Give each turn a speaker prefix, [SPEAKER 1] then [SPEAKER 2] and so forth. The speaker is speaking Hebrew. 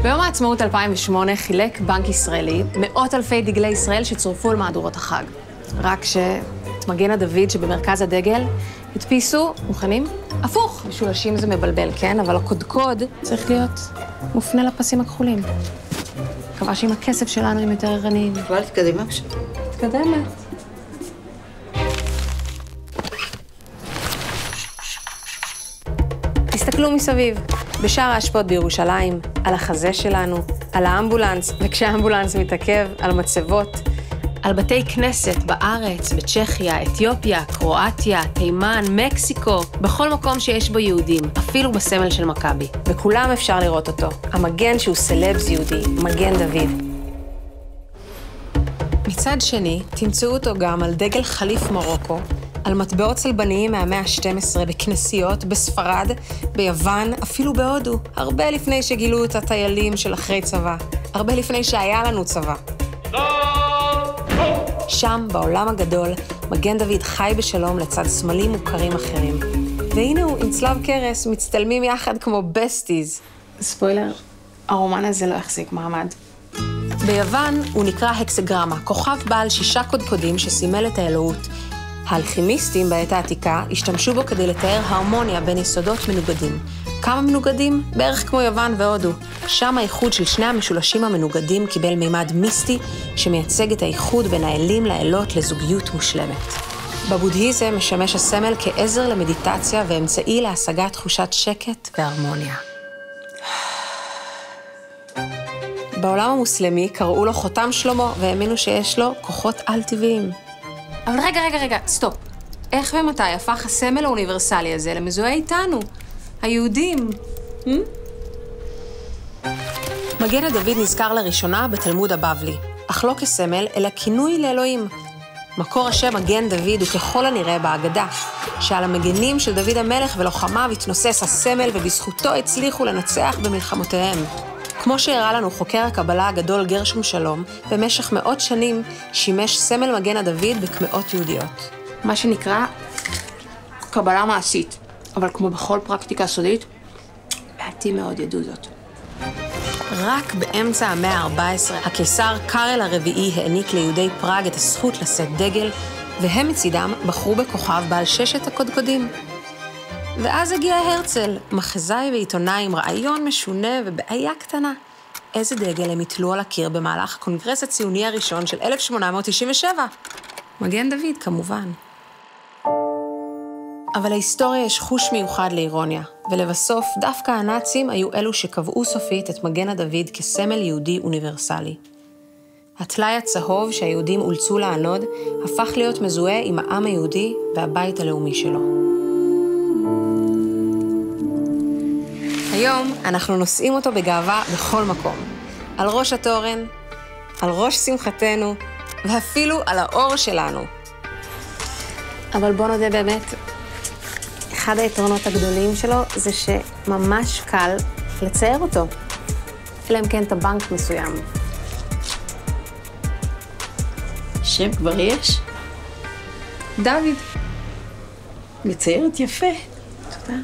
[SPEAKER 1] ביום העצמאות 2008 חילק בנק ישראלי מאות אלפי דגלי ישראל שצורפו למהדורות החג. רק שאת מגן הדוד שבמרכז הדגל הדפיסו, מוכנים? הפוך. משולשים זה מבלבל, כן? אבל הקודקוד צריך להיות מופנה לפסים הכחולים. מקווה שעם הכסף שלנו הם יותר ערניים.
[SPEAKER 2] יכולה להתקדם עכשיו.
[SPEAKER 1] מתקדמת. תסתכלו מסביב. בשער האשפות בירושלים, על החזה שלנו, על האמבולנס, וכשהאמבולנס מתעכב, על מצבות, על בתי כנסת בארץ, בצ'כיה, אתיופיה, קרואטיה, תימן, מקסיקו, בכל מקום שיש בו יהודים, אפילו בסמל של מכבי. בכולם אפשר לראות אותו. המגן שהוא סלבס יהודי, מגן דוד. מצד שני, תמצאו אותו גם על דגל חליף מרוקו, על מטבעות צלבניים מהמאה ה-12 בכנסיות, בספרד, ביוון, אפילו בהודו, הרבה לפני שגילו את הטיילים של אחרי צבא, הרבה לפני שהיה לנו צבא. שם, בעולם הגדול, מגן דוד חי בשלום לצד סמלים מוכרים אחרים. והנה הוא עם צלב קרס, מצטלמים יחד כמו בסטיז. ספוילר, הרומן הזה לא החזיק מעמד. ביוון הוא נקרא הקסגרמה, כוכב בעל 6 קודקודים שסימל את האלוהות. האלכימיסטים בעת העתיקה השתמשו בו כדי לתאר הרמוניה בין יסודות מנוגדים. כמה מנוגדים? בערך כמו יוון והודו. שם האיחוד של שני המשולשים המנוגדים קיבל מימד מיסטי שמייצג את האיחוד בין האלים לאלות לזוגיות מושלמת. בבודהיזם משמש הסמל כעזר למדיטציה ואמצעי להשגת תחושת שקט והרמוניה. בעולם המוסלמי קראו לו חותם שלמה והאמינו שיש לו כוחות על-טבעיים. אבל רגע, סטופ. איך ומתי הפך הסמל האוניברסלי הזה למזוהה איתנו, היהודים? מגן הדוד נזכר לראשונה בתלמוד הבבלי, אך לא כסמל, אלא כינוי לאלוהים. מקור השם מגן דוד הוא ככל הנראה בהגדה, שעל המגנים של דוד המלך ולוחמיו התנוסס הסמל ובזכותו הצליחו לנצח במלחמותיהם. כמו שהראה לנו חוקר הקבלה הגדול גרשום שלום, במשך מאות שנים שימש סמל מגן הדוד בקמעות יהודיות. מה שנקרא קבלה מעשית, אבל כמו בכל פרקטיקה סודית, מעטים מאוד ידעו זאת. רק באמצע המאה ה-14, הקיסר קארל הרביעי העניק ליהודי פראג את הזכות לשאת דגל, והם מצידם בחרו בכוכב בעל 6 הקודקודים. ואז הגיע הרצל, מחזאי ועיתונאי עם רעיון משונה ובעיה קטנה. איזה דגל הם יתלו על הקיר במהלך הקונגרס הציוני הראשון של 1897? מגן דוד, כמובן. אבל להיסטוריה יש חוש מיוחד לאירוניה, ולבסוף דווקא הנאצים היו אלו שקבעו סופית את מגן הדוד כסמל יהודי אוניברסלי. הטלאי הצהוב שהיהודים אולצו לענוד הפך להיות מזוהה עם העם היהודי והבית הלאומי שלו. היום אנחנו נושאים אותו בגאווה בכל מקום. על ראש התורן, על ראש שמחתנו, ואפילו על האור שלנו. אבל בוא נודה באמת, אחד היתרונות הגדולים שלו זה שממש קל לצייר אותו. אלא אם כן את הבנק מסוים.
[SPEAKER 2] שם כבר יש?
[SPEAKER 1] דוד.
[SPEAKER 2] מציירת יפה.
[SPEAKER 1] תודה.